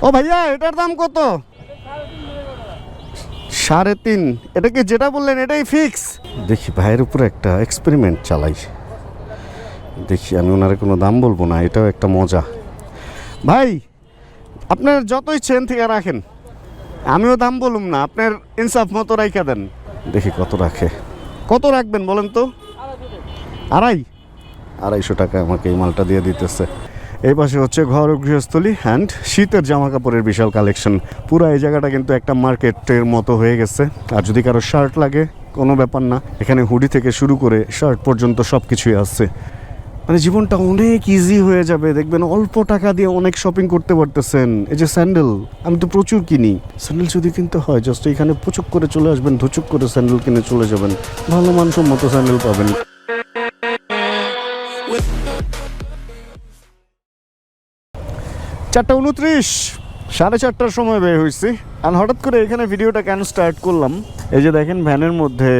ও ভাইয়া এটার দাম কত? 3.5। এটা কি যেটা বললেন এটাই ফিক্স? দেখি ভাইয়ের উপরে একটা এক্সপেরিমেন্ট চালাই, দেখি। আমি ওনারে কোনো দাম বলবো না, এটাও একটা মজা। ভাই আপনার যত ইচ্ছেন থেকে রাখেন, আমিও দাম বলুম না, আপনার ইনসাফ মতো রাইখা দেন। দেখি কত রাখে। কত রাখবেন বলেন তো? 250 টাকা আমাকে এই মালটা দিয়ে দিতেছে। এই পাশে হচ্ছে ঘর ও গৃহস্থলী অ্যান্ড শীতের জামা কাপড়ের বিশাল কালেকশন। পুরো এই জায়গাটা কিন্তু একটা মার্কেটের মতো হয়ে গেছে। আর যদি কারো শার্ট লাগে কোনো ব্যাপার না, এখানে হুডি থেকে শুরু করে শার্ট পর্যন্ত সব কিছুই আছে। মানে জীবনটা অনেক ইজি হয়ে যাবে, দেখবেন অল্প টাকা দিয়ে অনেক শপিং করতে পারতেছেন। এই যে স্যান্ডেল, আমি তো প্রচুর কিনি। স্যান্ডেল যদি কিনতে হয় জাস্ট এখানে পুচুক করে চলে আসবেন, ধুচুক করে স্যান্ডেল কিনে চলে যাবেন, ভালো মানসম্মত স্যান্ডেল পাবেন। 4:29, 4:30টার সময় বের হয়েছি। আর হঠাৎ করে এখানে ভিডিওটা কেন স্টার্ট করলাম, এই যে দেখেন ভ্যানের মধ্যে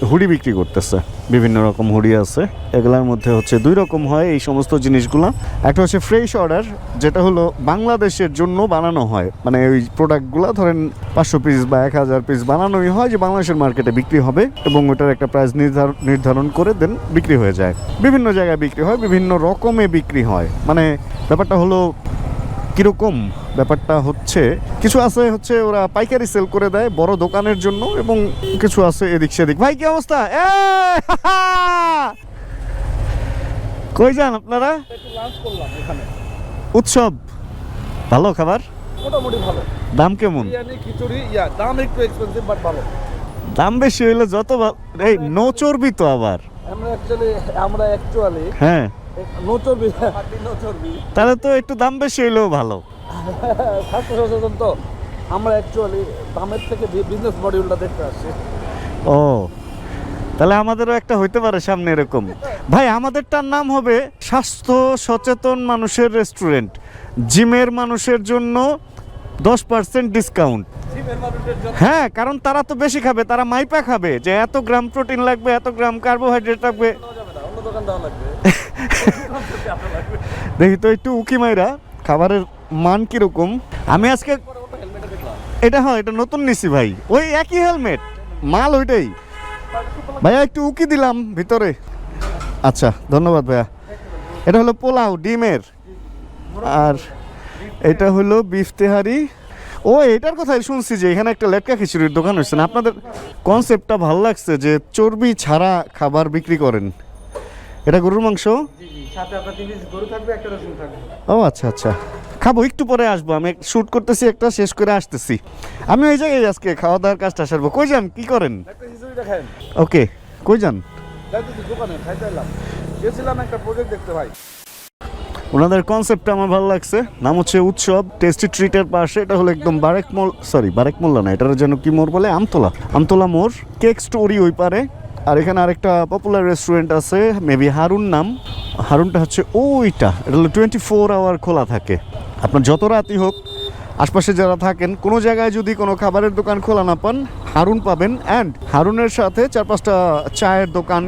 হুডি বিক্রি করতেছে, বিভিন্ন রকম হুডি আছে। এগুলার মধ্যে হচ্ছে 2 রকম হয় এই সমস্ত জিনিসগুলো। একটা হচ্ছে ফ্রেশ অর্ডার, যেটা হলো বাংলাদেশের জন্য বানানো হয়, মানে ওই প্রোডাক্টগুলো ধরেন 500 পিস বা 1000 পিস বানানোই হয় যে বাংলাদেশের মার্কেটে বিক্রি হবে, এবং ওটার একটা প্রাইস নির্ধারণ করে দেন বিক্রি হয়ে যায়। বিভিন্ন জায়গায় বিক্রি হয়, বিভিন্ন রকমে বিক্রি হয়। মানে ব্যাপারটা হলো কীরকম, ব্যাপারটা হচ্ছে কিছু আছে হচ্ছে ওরা পাইকারি সেল করে দেয় বড় দোকানের জন্য, এবং কিছু আছে এদিক সেদিক। ভাই কি অবস্থা? কই যান আপনারা? উৎসব ভালো খাবার, মোটামুটি ভালো। দাম কেমন? বিরিয়ানি খিচুড়ি দাম একটু এক্সপেন্সিভ বাট ভালো। দাম বেশি হইলে যত এই নো চর্বি তো আবার। আমরা অ্যাকচুয়ালি হ্যাঁ নো চর্বি, নো চর্বি। তাহলে তো একটু দাম বেশি হইলেও ভালো। স্বাস্থ্য সচেতন তো আমরা অ্যাকচুয়ালি দামের থেকে বিজনেস মডিউলটা দেখতে আসছি। ও তাহলে আমাদেরও একটা হইতে পারে সামনে এরকম। ভাই আমাদেরটার নাম হবে স্বাস্থ্য সচেতন মানুষের রেস্টুরেন্ট। জিমের মানুষের জন্য 10% ডিসকাউন্ট। হ্যাঁ, কারণ তারা তো বেশি খাবে, তারা মাইপা খাবে যে এত গ্রাম প্রোটিন লাগবে, এত গ্রাম কার্বোহাইড্রেট লাগবে। দেখি তো একটু উকি মাইরা খাবারের মান কিরকম। আমি আজকে এটা এটা নতুন নিছি ভাই, ওই একই হেলমেট মাল ওইটাই। ভাইয়া একটু উকি দিলাম ভিতরে। আচ্ছা ধন্যবাদ ভাইয়া। এটা হলো পোলাও ডিমের, আর এটা হলো বিফ তেহারি। ও এটার কথাই শুনছি যে এখানে একটা লেটকা খিচুড়ির দোকান হচ্ছে না। আপনাদের কনসেপ্টটা ভালো লাগছে যে চর্বি ছাড়া খাবার বিক্রি করেন। এটা গরুর মাংস, ও আচ্ছা আচ্ছা, খাবো একটু পরে আসবো। আমি শুট করতেছি, একটা শেষ করে আসতেছি। আমি ওই জায়গায় আজকে খাওয়া দাওয়ার কাজটা সারবো। কই যান, কি করেন? ওকে, কই যান? ওনাদের কনসেপ্টটা আমার ভালো লাগছে। নাম হচ্ছে উৎসব, টেস্টি ট্রিটের পাশে। এটা হলো একদম বারেক মোল্লা না, এটার যেন কি মোড় বলে, আমতলা মোড়, কেক স্টোরি ওই পারে। আর এখানে আরেকটা পপুলার রেস্টুরেন্ট আছে, মেবি হারুন নাম। হারুনটা হচ্ছে ওইটা, এটা হলো 24 আওয়ার খোলা থাকে। আপনার যত রাতই হোক, আশপাশে যারা থাকেন, কোনো জায়গায় যদি কোনো খাবারের দোকান খোলা না পান, হারুন পাবেন। অ্যান্ড হারুনের সাথে 4-5টা চায়ের দোকান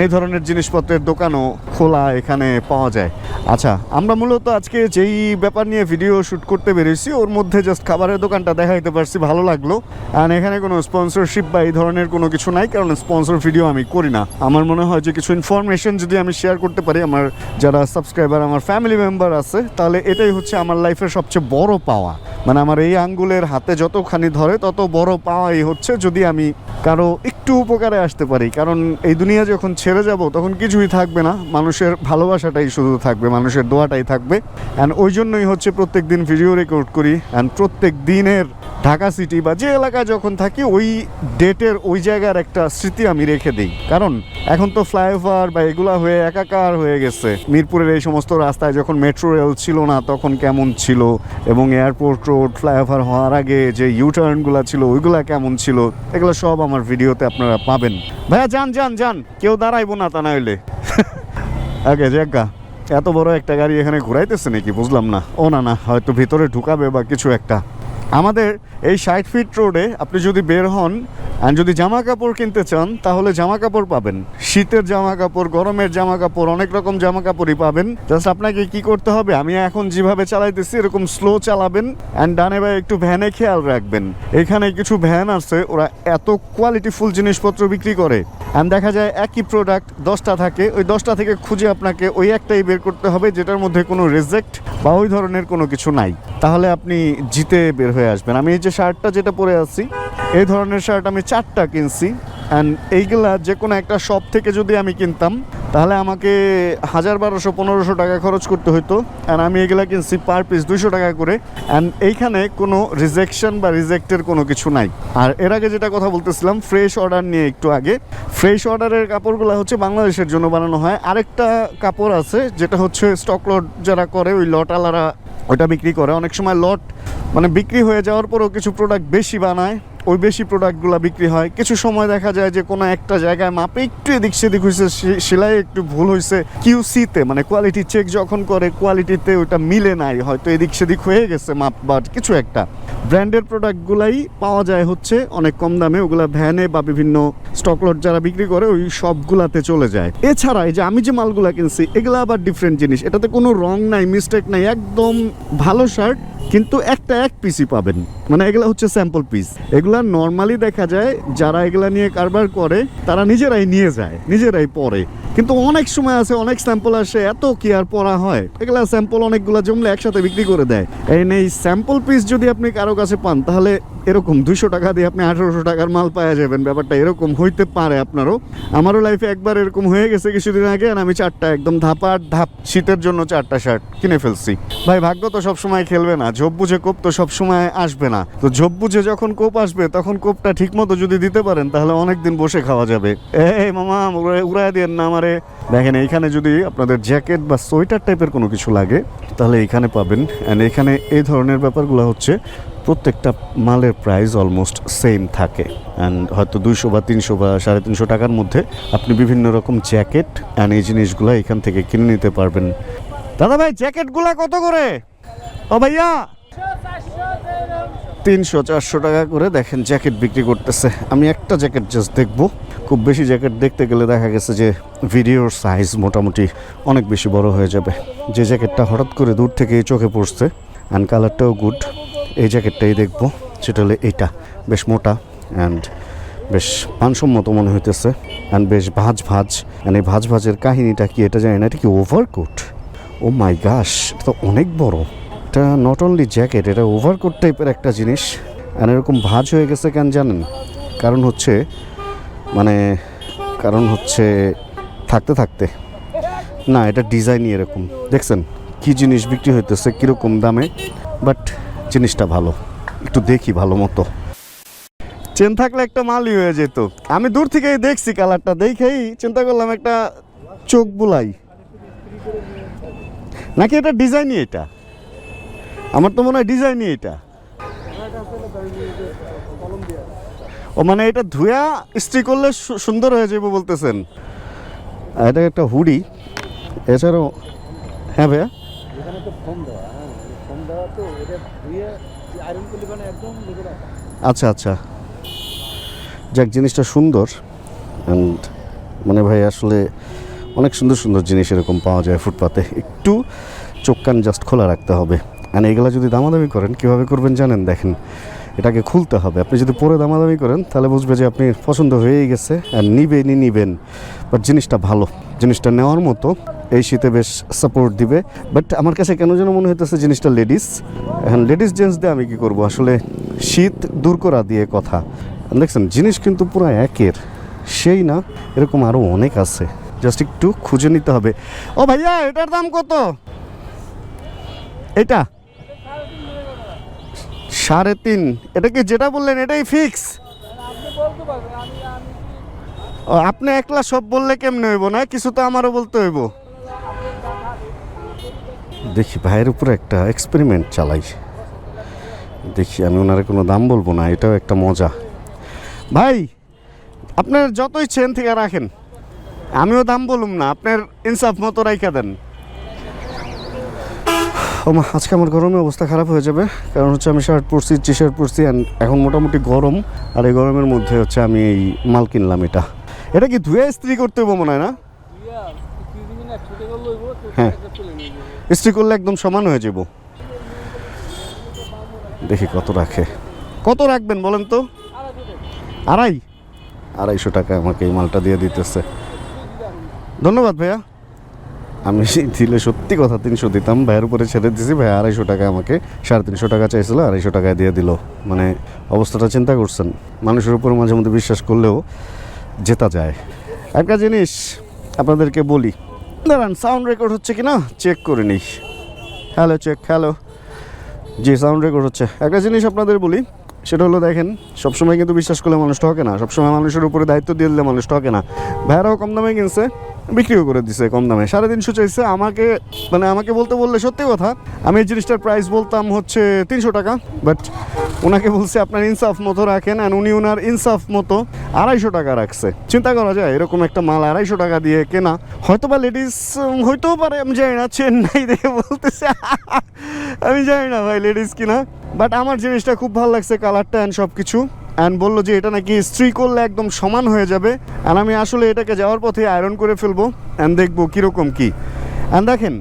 এই ধরনের জিনিসপত্রের দোকানও খোলা এখানে পাওয়া যায়। আচ্ছা, আমরা মূলত আজকে যেই ব্যাপার নিয়ে ভিডিও শ্যুট করতে বেরিয়েছি, ওর মধ্যে জাস্ট খাবারের দোকানটা দেখাইতে পারছি, ভালো লাগলো। অ্যান্ড এখানে কোনো স্পন্সরশিপ বা এই ধরনের কোনো কিছু নাই, কারণ স্পন্সর ভিডিও আমি করি না। আমার মনে হয় যে কিছু ইনফরমেশন যদি আমি শেয়ার করতে পারি, আমার যারা সাবস্ক্রাইবার, আমার ফ্যামিলি মেম্বার আছে, তাহলে এটাই হচ্ছে আমার লাইফের সবচেয়ে বড় পাওয়া। মানে আমার এই আঙ্গুলের হাতে যতখানি ধরে তত বড় পাওয়াই হচ্ছে যদি আমি কারো একটু উপকারে আসতে পারি। কারণ এই দুনিয়া যখন ছেড়ে যাব তখন কিছুই থাকবে না, মানুষের ভালোবাসাটাই শুধু থাকবে, মানুষের দোয়াটাই থাকবে। অ্যান্ড ওই জন্যই হচ্ছে প্রত্যেক দিন ভিডিও রেকর্ড করি। অ্যান্ড প্রত্যেক দিনের ঢাকা সিটি বা যে এলাকায় যখন থাকি, ওই ডেটের ওই জায়গার একটা স্মৃতি আমি রেখে দিই। কারণ এখন তো ফ্লাইওভার বা এগুলা হয়ে একাকার হয়ে গেছে। মিরপুরের এই সমস্ত রাস্তায় যখন মেট্রো রেল ছিল না তখন কেমন ছিল, এবং এয়ারপোর্ট রোড ফ্লাইওভার হওয়ার আগে যে ইউটার্নগুলো ছিল ওইগুলা কেমন ছিল, এগুলো সব আমার ভিডিওতে আপনারা পাবেন। ভাইয়া যান, কেউ দাঁড়াইবো না তা না হইলে। আগে জায়গা এত বড় একটা গাড়ি এখানে ঘুরাইতেছে নাকি বুঝলাম না। ও না, হয়তো ভিতরে ঢুকাবে বা কিছু একটা। আমাদের এই 60 ফিট রোডে আপনি যদি বের হন আর যদি জামা কাপড় কিনতে চান তাহলে জামা কাপড় পাবেন, শীতের জামা কাপড়, গরমের জামা কাপড়, অনেক রকম জামা কাপড়ই পাবেন। জাস্ট আপনাকে কি করতে হবে, আমি এখন যেভাবে চালাইতেছি এরকম স্লো চালাবেন অ্যান্ড ডানে বাই একটু ভ্যানে খেয়াল রাখবেন। এখানে কিছু ভ্যান আছে, ওরা এত কোয়ালিটিফুল জিনিসপত্র বিক্রি করে অ্যান্ড দেখা যায় একই প্রোডাক্ট 10টা থাকে, ওই 10টা থেকে খুঁজে আপনাকে ওই একটাই বের করতে হবে যেটার মধ্যে কোনো রিজেক্ট বা ওই ধরনের কোনো কিছু নাই, তাহলে আপনি জিতে বের হয়ে আসবেন। আমি এই যে শার্টটা যেটা পরে আছি, এই ধরনের শার্ট আমি 4টা কিনছি অ্যান্ড এইগুলা যে কোনো একটা শপ থেকে যদি আমি কিনতাম তাহলে আমাকে 1200-1500 টাকা খরচ করতে হতো, অ্যান্ড আমি এগুলা কিনছি পার পিস 200 টাকা করে। অ্যান্ড এইখানে কোনো রিজেকশন বা রিজেক্টের কোনো কিছু নাই। আর এর আগে যেটা কথা বলতেছিলাম ফ্রেশ অর্ডার নিয়ে, একটু আগে, ফ্রেশ অর্ডারের কাপড়গুলো হচ্ছে বাংলাদেশের জন্য বানানো হয়। আরেকটা কাপড় আছে যেটা হচ্ছে স্টক লট যারা করে, ওই লটওয়ালারা ওইটা বিক্রি করে। অনেক সময় লট মানে বিক্রি হয়ে যাওয়ার পরেও কিছু প্রোডাক্ট বেশি বানায়, ওই বেশি প্রোডাক্টগুলো বিক্রি হয়। কিছু সময় দেখা যায় যে কোনো একটা জায়গায় মাপে একটু এদিক সেদিক হয়েছে, সেলাই একটু ভুল হয়েছে, কিউসিতে মানে কোয়ালিটি চেক যখন করে কোয়ালিটিতে ওটা মিলে নাই, হয়তো এদিক সেদিক হয়ে গেছে মাপ বা কিছু একটা। ব্র্যান্ডের প্রোডাক্টগুলাই পাওয়া যায় হচ্ছে অনেক কম দামে, ওগুলা ভ্যানে বা বিভিন্ন স্টকলট যারা বিক্রি করে ওই সবগুলাতে চলে যায়। এছাড়া এই যে আমি যে মালগুলা কিনছি এগুলা আবার ডিফারেন্ট জিনিস, এটাতে কোনো রং নাই, মিস্টেক নাই, একদম ভালো শার্ট, কিন্তু এক পিসই পাবেন, মানে এগুলা হচ্ছে স্যাম্পল পিস। এগুলা নর্মালি দেখা যায় যারা এগুলা নিয়ে কারবার করে তারা নিজেরাই নিয়ে যায়, নিজেরাই পরে, কিন্তু অনেক সময় আছে অনেক স্যাম্পল আসে, এত কি আর পড়া হয়, এগুলা স্যাম্পল অনেকগুলা জমলে একসাথে বিক্রি করে দেয়। এই স্যাম্পল পিস যদি আপনি কারো কাছে পান তাহলে এরকম 200 টাকা দিয়ে আপনি 1800 টাকার মাল পাওয়া যাবেন। ব্যাপারটা এরকম হইতে পারে আপনারও, আমারও লাইফে একবার এরকম হয়ে গেছে কিছুদিন আগে, আর আমি 4টা একদম ধাপ শীতের জন্য 4টা শার্ট কিনে ফেলছি। ভাই ভাগ্য তো সবসময় খেলবে না, ঝোপ বুঝে কোপ তো সবসময় আসবে না, তো ঝোপ বুঝে যখন কোপ আসবে তখন কোপটা ঠিক মতো যদি দিতে পারেন তাহলে অনেকদিন বসে খাওয়া যাবে। এই মামা উড়াই দিয়ে না আমারে। দেখেন এইখানে যদি আপনাদের জ্যাকেট বা সোয়েটার টাইপের কোনো কিছু লাগে তাহলে এইখানে পাবেন। অ্যান্ড এখানে এই ধরনের ব্যাপারগুলো হচ্ছে প্রত্যেকটা মালের প্রাইস অলমোস্ট সেম থাকে, অ্যান্ড হয়তো 200 বা 300 বা 350 টাকার মধ্যে আপনি বিভিন্ন রকম জ্যাকেট অ্যান্ড এই জিনিসগুলো এখান থেকে কিনে নিতে পারবেন। দাদা ভাই জ্যাকেটগুলা কত করে? ও ভাইয়া 300-400 টাকা করে দেখেন জ্যাকেট বিক্রি করতেছে। আমি একটা জ্যাকেট জাস্ট দেখবো, খুব বেশি জ্যাকেট দেখতে গেলে দেখা গেছে যে ভিডিওর সাইজ মোটামুটি অনেক বেশি বড় হয়ে যাবে। যে জ্যাকেটটা হঠাৎ করে দূর থেকে চোখে পড়ছে অ্যান্ড কালারটাও গুড, এই জ্যাকেটটাই দেখবো, সেটা হলে এইটা বেশ মোটা অ্যান্ড বেশ মানসম্মত মনে হইতেছে অ্যান্ড বেশ ভাঁজ অ্যান্ড এই ভাঁজের কাহিনীটা কি এটা জানি না, এটা কি ওভারকোট? ও মাই গাশ, এটা তো অনেক বড়। এটা নট অনলি জ্যাকেট, এটা ওভারকোট টাইপের একটা জিনিস। অ্যান্ড এরকম ভাঁজ হয়ে গেছে কেন জানেন? কারণ হচ্ছে থাকতে না, এটা ডিজাইনই এরকম। দেখছেন কি জিনিস বিক্রি হইতেছে কীরকম দামে, বাট জিনিসটা ভালো, একটু দেখি ভালো মতো। চেন থাকলে একটা মালই হয়ে যেত। আমি দূর থেকেই দেখছি কালারটা, দেখেই চিন্তা করলাম একটা চোখ বুলাই, নাকি এটা ডিজাইনই? এটা আমার তো মনে হয় ডিজাইনই এটা। ও মানে এটা ধুয়া ইস্ত্রি করলে সুন্দর হয়ে যাবে বলতেছেন? এটা একটা হুডি, এছাড়াও হ্যাঁ ভাইয়া আচ্ছা যাক, জিনিসটা সুন্দর অ্যান্ড মানে ভাই আসলে অনেক সুন্দর জিনিস এরকম পাওয়া যায় ফুটপাতে, একটু চোখ কান জাস্ট খোলা রাখতে হবে। আর এগুলো যদি দামাদামি করেন কীভাবে করবেন জানেন? দেখেন এটাকে খুলতে হবে, আপনি যদি পরে দামাদামি করেন তাহলে বুঝবে যে আপনি পছন্দ হয়েই গেছে আর নিবেন, বাট জিনিসটা ভালো, জিনিসটা নেওয়ার মতো, এই শীতে বেশ সাপোর্ট দিবে। বাট আমার কাছে কেন যেন মনে হইতেছে জিনিসটা লেডিস। এখন লেডিস জেন্টস দিয়ে আমি কী করবো, আসলে শীত দূর করা দিয়ে কথা। দেখছেন জিনিস কিন্তু পুরো একের সেই না, এরকম আরও অনেক আছে, জাস্ট একটু খুঁজে নিতে হবে। ও ভাইয়া এটার দাম কত? এটা 3.5। এটা কি যেটা বললেন এটাই ফিক্স? আপনি একলা সব বললে কেমনে হইব, না কিছু তো আমারও বলতে হইব। দেখি ভাইয়ের উপরে একটা এক্সপেরিমেন্ট চালাই, দেখি আমি ওনারে কোনো দাম বলবো না, এটাও একটা মজা। ভাই আপনার যতই চেন থেকে রাখেন, আমিও দাম বলুম না, আপনার ইনসাফ মতো রাইখা দেন। ওমা আজকে আমার গরমে অবস্থা খারাপ হয়ে যাবে, কারণ হচ্ছে আমি শার্ট পরছি, টি শার্ট পরছি, অ্যান্ড এখন মোটামুটি গরম। আর এই গরমের মধ্যে হচ্ছে আমি এই মাল কিনলাম। এটা কি ধুয়ে ইস্ত্রি করতে হবে মনে হয় না? হ্যাঁ, ইস্ত্রি করলে একদম সমান হয়ে যাব। দেখি কত রাখে, কত রাখবেন বলেন তো? 250 টাকা আমাকে এই মালটা দিয়ে দিতেছে। ধন্যবাদ ভাইয়া। আমি দিলে সত্যি কথা 300 দিতাম, ভাইয়ের উপরে ছেড়ে দিছি। ভাই 250 টাকা আমাকে, 350 টাকা চাইছিল, 250 টাকায় দিয়ে দিল। মানে অবস্থাটা চিন্তা করছেন, মানুষের উপর মাঝে মধ্যে বিশ্বাস করলেও জেতা যায়। একটা জিনিস আপনাদেরকে বলি, দাঁড়ান সাউন্ড রেকর্ড হচ্ছে কি না চেক করে নিই। হ্যালো চেক, হ্যালো, জি সাউন্ড রেকর্ড হচ্ছে। একটা জিনিস আপনাদের বলি, সেটা হলো দেখেন, সবসময় কিন্তু বিশ্বাস করলে মানুষ ঠকে না, সবসময় মানুষের উপরে দায়িত্ব দিয়ে দিলে মানুষ ঠকে না। ভাইয়ারাও কম দামে কিনছে, বিক্রিও করে দিছে কম দামে। 350 চাইছে আমাকে, মানে আমাকে বলতে বললে সত্যি কথা, আমি এই জিনিসটার প্রাইস বলতাম হচ্ছে 300 টাকা, বাট ওনাকে বলছে আপনার ইনসাফ মতো রাখেন, অ্যান্ড উনি ওনার ইনসাফ মতো 250 টাকা রাখছে। চিন্তা করা যায় এরকম একটা মাল 250 টাকা দিয়ে কেনা। হয়তো বা লেডিস হইতেও পারে, আমি জানি না, চেন্নাই দেখে বলতেছে আমি জানি না ভাই লেডিস কিনা, বাট আমার জিনিসটা খুব ভালো লাগছে, কালারটা অ্যান্ড সব কিছু। অ্যান্ড বললো যে এটা নাকি ইস্ত্রি করলে একদম সমান হয়ে যাবে। অ্যান্ড আমি আসলে এটাকে যাওয়ার পথে আয়রন করে ফেলবো, অ্যান্ড দেখবো কীরকম কী। অ্যান্ড দেখেন,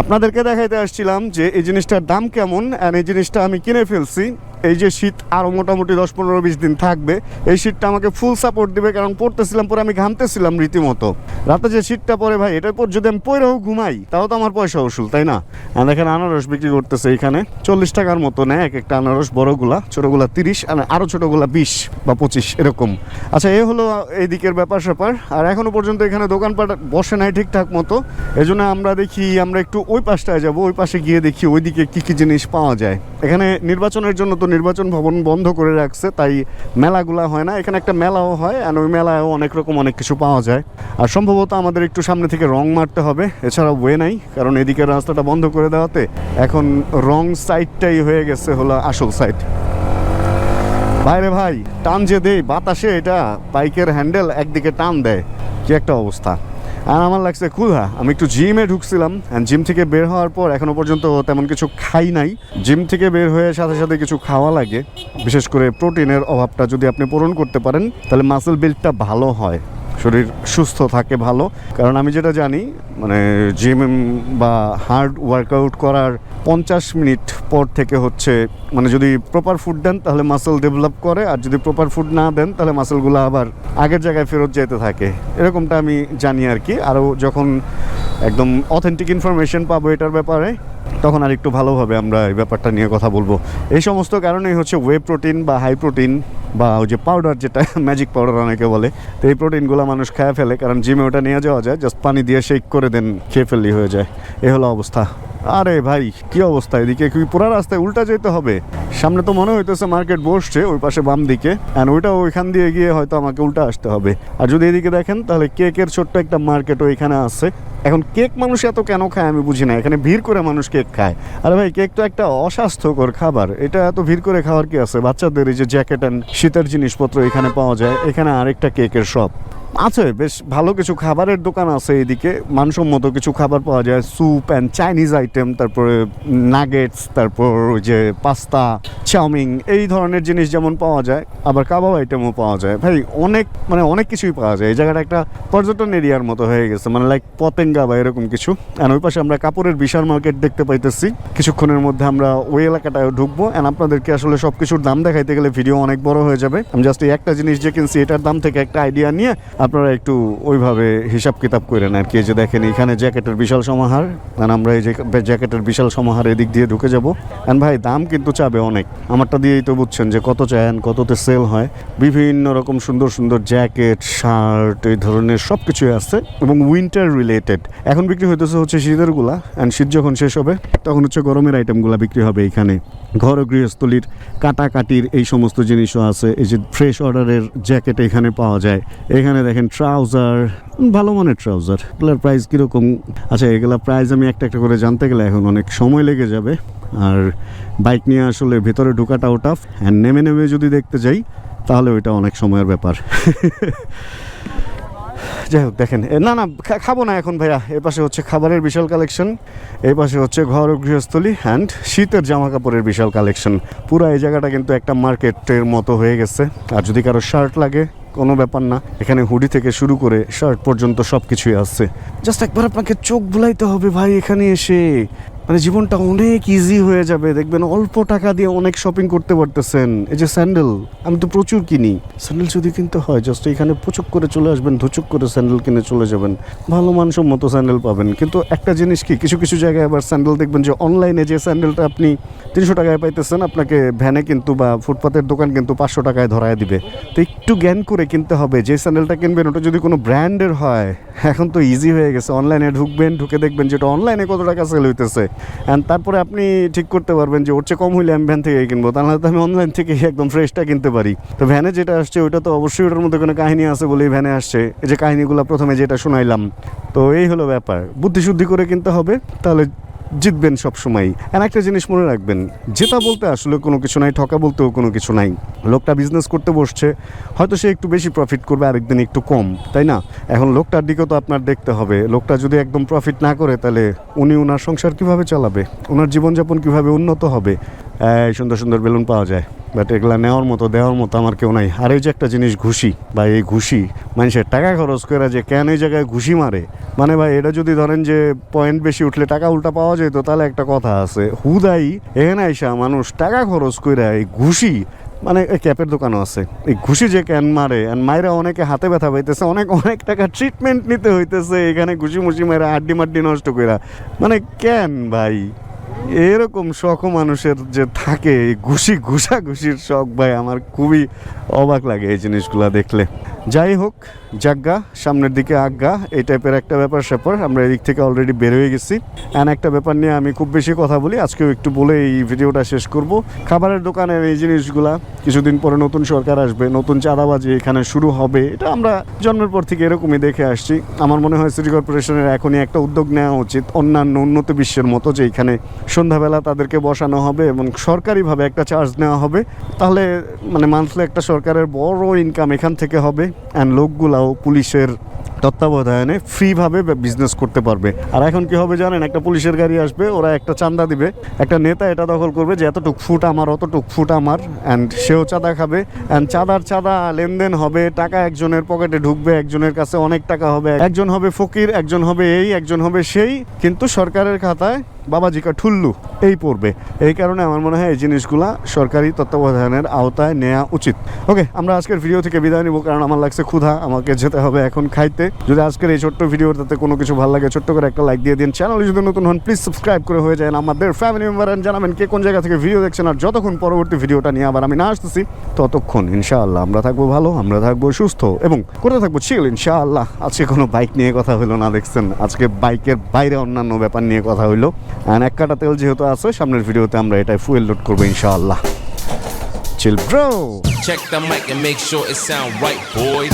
আপনাদেরকে দেখাইতে আসছিলাম যে এই জিনিসটার দাম কেমন, অ্যান্ড এই জিনিসটা আমি কিনে ফেলছি। এই যে শীত আরও মোটামুটি 10-15-20 দিন থাকবে, এই শীতটা আমাকে ফুল সাপোর্ট দেবে, কারণ পড়তেছিলাম পরে আমি ঘামতেছিলাম রীতিমতো। রাতে যে শীতটা পরে ভাই, এটার পর যদি আমি পরেও ঘুমাই তাও তো আমার পয়সা উসুল, তাই না? আর দেখেন আনারস বিক্রি করতেছে এখানে 40 টাকার মতো নেয় এক একটা আনারস, বড়গুলা, ছোটোগুলা 30, আর আরও ছোটোগুলা 20 বা 25 এরকম। আচ্ছা, এই হলো এই দিকের ব্যাপার স্যাপার। আর এখনও পর্যন্ত এখানে দোকানপাট বসে নাই ঠিকঠাক মতো, এই জন্য আমরা দেখি আমরা একটু ওই পাশটায় যাবো, ওই পাশে গিয়ে দেখি ওইদিকে কী কী জিনিস পাওয়া যায়। এখানে নির্বাচনের জন্য তো নির্বাচন ভবন বন্ধ করে রাখছে, তাই মেলাগুলা হয় না। এখানে একটা মেলাও হয়, আর ওই মেলায়ও অনেক রকম অনেক কিছু পাওয়া যায়। আর সম্ভবত আমাদের একটু সামনে থেকে রং মারতে হবে, এছাড়া ওয়ে নাই, কারণ এদিকের রাস্তাটা বন্ধ করে দেওয়াতে এখন রং সাইডটাই হয়ে গেছে হলো আসল সাইড। বাইরে ভাই টান যে দেয় বাতাসে, এটা বাইকের হ্যান্ডেল একদিকে টান দেয়, কি একটা অবস্থা। আর আমার লাগছে ক্ষুধা, আমি একটু জিমে ঢুকছিলাম, জিম থেকে বের হওয়ার পর এখনো পর্যন্ত তেমন কিছু খাই নাই। জিম থেকে বের হয়ে সাথে সাথে কিছু খাওয়া লাগে, বিশেষ করে প্রোটিনের অভাবটা যদি আপনি পূরণ করতে পারেন তাহলে মাসেল বিল্ডটা ভালো হয়, শরীর সুস্থ থাকে ভালো। কারণ আমি যেটা জানি, মানে জিম বা হার্ড ওয়ার্কআউট করার 50 মিনিট পর থেকে হচ্ছে, মানে যদি প্রপার ফুড দেন তাহলে মাসেল ডেভেলপ করে, আর যদি প্রপার ফুড না দেন তাহলে মাসেলগুলো আবার আগের জায়গায় ফেরত যেতে থাকে, এরকমটা আমি জানি আর কি। আরও যখন একদম অথেন্টিক ইনফরমেশন পাবো এটার ব্যাপারে, তখন আর একটু ভালোভাবে আমরা এই ব্যাপারটা নিয়ে কথা বলবো। এই সমস্ত কারণেই হচ্ছে ওয়ে প্রোটিন বা হাই প্রোটিন বা ওই যে পাউডার, যেটা ম্যাজিক পাউডার অনেকে বলে, তো এই প্রোটিনগুলো মানুষ খেয়ে ফেলে, কারণ জিমে ওটা নিয়ে যাওয়া যায়, জাস্ট পানি দিয়ে শেক করে দেন, খেয়ে ফেললেই হয়ে যায়। এই হলো অবস্থা। আরে ভাই কি অবস্থা, এদিকে কি পুরো রাস্তায় উল্টা যেতে হবে? সামনে তো মনে হইতেছে মার্কেট বসছে ওই পাশে বাম দিকে, অ্যান্ড ওইটা ওইখান দিয়ে গিয়ে হয়তো আমাকে উল্টা আসতে হবে। আর যদি এদিকে দেখেন তাহলে কেকের ছোট্ট একটা মার্কেটও এখানে আছে। এখন কেক মানুষ এত কেন খায় আমি বুঝি না, এখানে ভিড় করে মানুষ কেক খায়। আরে ভাই কেক তো একটা অস্বাস্থ্যকর খাবার, এটা এত ভিড় করে খাওয়ার কি আছে? বাচ্চাদের এই যে জ্যাকেট অ্যান্ড শীতের জিনিসপত্র এখানে পাওয়া যায়, এখানে আরেকটা কেকের শপ আছে, বেশ ভালো কিছু খাবারের দোকান আছে এদিকে, মানসম্মত কিছু খাবার পাওয়া যায়, স্যুপ অ্যান্ড চাইনিজ আইটেম, তারপরে নাগেটস, তারপর ওই যে পাস্তা, চাউমিন, এই ধরনের জিনিস যেমন পাওয়া যায়, আবার কাবাব আইটেমও পাওয়া যায়। ভাই অনেক কিছুই পাওয়া যায়। এই জায়গাটা একটা পর্যটন এরিয়ার মতো হয়ে গেছে, মানে লাইক পতেঙ্গা বা এরকম কিছু। অ্যান্ড ওই পাশে আমরা কাপড়ের বিশাল মার্কেট দেখতে পাইতেছি, কিছুক্ষণের মধ্যে আমরা ওই এলাকাটায় ঢুকবো। অ্যান্ড আপনাদেরকে আসলে সব কিছুর দাম দেখাইতে গেলে ভিডিও অনেক বড় হয়ে যাবে। আমি জাস্ট এই একটা জিনিস যে কিনছি এটার দাম থেকে একটা আইডিয়া নিয়ে আপনারা একটু ওইভাবে হিসাব কিতাব করেন আর কি। যে দেখেন এখানে জ্যাকেটের বিশাল সমাহার, আর আমরা এই যে জ্যাকেটের বিশাল সমাহার এদিক দিয়ে ঢুকে যাবো। অ্যান্ড ভাই দাম কিন্তু চাবে অনেক, আমারটা দিয়েই তো বুঝছেন যে কত চান, কততে সেল হয়। বিভিন্ন রকম সুন্দর সুন্দর জ্যাকেট, শার্ট, এই ধরনের সব কিছুই আছে, এবং উইন্টার রিলেটেড। এখন বিক্রি হইতেছে হচ্ছে শীতেরগুলা, অ্যান্ড শীত যখন শেষ হবে তখন হচ্ছে গরমের আইটেমগুলো বিক্রি হবে এখানে। ঘর গৃহস্থলীর কাটাকাটির এই সমস্ত জিনিসও আছে। এই যে ফ্রেশ অর্ডারের জ্যাকেট এখানে পাওয়া যায়। এখানে দেখেন ট্রাউজার, ভালো মানের ট্রাউজার, এগুলোর প্রাইস কীরকম? আচ্ছা এগুলা প্রাইস আমি একটা একটা করে জানতে গেলে এখন অনেক সময় লেগে যাবে, আর বাইক নিয়ে আসলে ভেতরে ঢোকাটাও টাফ, অ্যান্ড নেমে নেমে যদি দেখতে যাই তাহলে ওইটা অনেক সময়ের ব্যাপার। যাই হোক দেখেন না না খাবো না এখন ভাইয়া। এ পাশে হচ্ছে খাবারের বিশাল কালেকশন, এই পাশে হচ্ছে ঘর ও গৃহস্থলী অ্যান্ড শীতের জামা কাপড়ের বিশাল কালেকশন। পুরো এই জায়গাটা কিন্তু একটা মার্কেটের মতো হয়ে গেছে। আর যদি কারো শার্ট লাগে কোনো ব্যাপার না, এখানে হুডি থেকে শুরু করে শার্ট পর্যন্ত সব কিছুই আছে। জাস্ট একবার আপনাকে চোখ বুলাইতে হবে ভাই এখানে এসে, মানে জীবনটা অনেক ইজি হয়ে যাবে। দেখবেন অল্প টাকা দিয়ে অনেক শপিং করতে পারতেছেন। এই যে স্যান্ডেল, আমি তো প্রচুর কিনি স্যান্ডেল। যদি কিনতে হয় জাস্ট এখানে পুচুক করে চলে আসবেন, ধুচুক করে স্যান্ডেল কিনে চলে যাবেন, ভালো মানসম্মত স্যান্ডেল পাবেন। কিন্তু একটা জিনিস কি, কিছু কিছু জায়গায় আবার স্যান্ডেল দেখবেন যে অনলাইনে যে স্যান্ডেলটা আপনি 300 টাকায় পাইতেছেন, আপনাকে ভ্যানে কিন্তু বা ফুটপাতের দোকান কিন্তু 500 টাকায় ধরায় দিবে। তো একটু জ্ঞান করে কিনতে হবে। যে স্যান্ডেলটা কিনবেন ওটা যদি কোনো ব্র্যান্ডের হয়, এখন তো ইজি হয়ে গেছে, অনলাইনে ঢুকবেন, ঢুকে দেখবেন যে ওটা অনলাইনে কত টাকা সেল হইতেছে, অ্যান্ড তারপরে আপনি ঠিক করতে পারবেন যে ওর চেয়ে কম হইলে আমি ভ্যান থেকে কিনবো, তাহলে তো আমি অনলাইন থেকে একদম ফ্রেশটা কিনতে পারি। তো ভ্যানে যেটা আসছে ওইটা তো অবশ্যই ওটার মধ্যে কোনো কাহিনী আছে বলেই ভ্যানে আসছে। এই যে কাহিনীগুলো প্রথমে যেটা শোনাইলাম, তো এই হলো ব্যাপার। বুদ্ধিশুদ্ধি করে কিনতে হবে, তাহলে জিতবেন সবসময়। আর একটা জিনিস মনে রাখবেন, জেতা বলতে আসলে কোনো কিছু নাই, ঠকা বলতেও কোনো কিছু নাই। লোকটা বিজনেস করতে বসছে, হয়তো সে একটু বেশি প্রফিট করবে, আরেকদিন একটু কম, তাই না? এখন লোকটার দিকেও তো আপনার দেখতে হবে। লোকটা যদি একদম প্রফিট না করে, তাহলে উনি ওনার সংসার কিভাবে চালাবে, ওনার জীবনযাপন কিভাবে উন্নত হবে? সুন্দর সুন্দর বেলুন পাওয়া যায়, বাট এগুলা নেওয়ার মতো দেওয়ার মতো আমার কেউ নাই। আর এই যে একটা জিনিস ঘুষি, বা এই ঘুষি মানুষের টাকা খরচ করে যে কেন এই জায়গায় ঘুষি মারে, মানে ভাই এটা যদি ধরেন যে পয়েন্ট বেশি উঠলে টাকা উল্টা পাওয়া যেত, তাহলে একটা কথা আছে। হুদাই এখানে আইসা মানুষ টাকা খরচ করে এই ঘুষি, মানে ক্যাপের দোকানও আছে, এই ঘুষি যে ক্যান মারে, মায়েরা অনেকে হাতে ব্যথা পাইতেছে, অনেক অনেক টাকা ট্রিটমেন্ট নিতে হইতেছে এখানে ঘুষি মুষি মেরে হাড্ডি মাড্ডি নষ্ট করে। মানে কেন ভাই এরকম শখও মানুষের যে থাকে, ঘুষির শখ, ভাই আমার খুবই অবাক লাগে এই জিনিসগুলো দেখলে। যাই হোক, জাগ্গা সামনের দিকে আজ্ঞা, এই টাইপের একটা ব্যাপার স্যাপার। আমরা এদিক থেকে অলরেডি বের হয়ে গেছি। অ্যান্ড একটা ব্যাপার নিয়ে আমি খুব বেশি কথা বলি, আজকেও একটু বলে এই ভিডিওটা শেষ করব। খাবারের দোকানের এই জিনিসগুলা, কিছুদিন পরে নতুন সরকার আসবে, নতুন চাঁদাবাজি এখানে শুরু হবে, এটা আমরা জন্মের পর থেকে এরকমই দেখে আসছি। আমার মনে হয় সিটি কর্পোরেশনের এখনই একটা উদ্যোগ নেওয়া উচিত, অন্যান্য উন্নত বিশ্বের মতো, যে এখানে সন্ধ্যাবেলা তাদেরকে বসানো হবে এবং সরকারিভাবে একটা চার্জ নেওয়া হবে। তাহলে মানে মান্থলি একটা সরকারের বড় ইনকাম এখান থেকে হবে, অ্যান্ড লোকগুলাও পুলিশের তত্ত্বাবধানে ফ্রিভাবে বিজনেস করতে পারবে। আর এখন কি হবে জানেন, একটা পুলিশের গাড়ি আসবে, ওরা একটা চাঁদা দিবে, একটা নেতা এটা দখল করবে যে এতটুক ফুট আমার, অতটুক ফুট আমার, অ্যান্ড সেও চাঁদা খাবে, অ্যান্ড চাঁদা লেনদেন হবে, টাকা একজনের পকেটে ঢুকবে, একজনের কাছে অনেক টাকা হবে, একজন হবে ফকির, একজন হবে এই, একজন হবে সেই, কিন্তু সরকারের খাতায় বাবাজিকা ঠুল্লু এই পড়বে। এই কারণে আমার মনে হয় এই জিনিসগুলা সরকারি তত্ত্বাবধানের আওতায় নেওয়া উচিত। ওকে, আমরা আজকের ভিডিও থেকে বিদায় নিব, কারণ আমার লাগছে ক্ষুধা, আমাকে যেতে হবে এখন খাইতে। যদি আজকের এই ছোট্ট ভিডিওটাতে কোনো কিছু ভালো লাগে, ছোট্ট করে একটা লাইক দিয়ে দিন। চ্যানেলে যদি নতুন হন প্লিজ সাবস্ক্রাইব করে হয়ে যায় আমাদের ফ্যামিলি মেম্বার, জানাবেন কে কোন জায়গা থেকে ভিডিও দেখছেন। আর যতক্ষণ পরবর্তী ভিডিওটা নিয়ে আবার আমি না আসতেছি, ততক্ষণ ইনশাআল্লাহ আমরা থাকবো ভালো, আমরা থাকবো সুস্থ এবং করতে থাকবো চিল ইনশাআল্লাহ। আজকে কোনো বাইক নিয়ে কথা হইলো না, দেখছেন, আজকে বাইকের বাইরে অন্যান্য ব্যাপার নিয়ে কথা হইলো। আর এক কাটা তেল যেহেতু আছে, সামনের ভিডিওতে আমরা এটাই ফুয়েল লোড করবো ইনশাআল্লাহ। Chill bro. Check the mic and make sure it sound right, boys.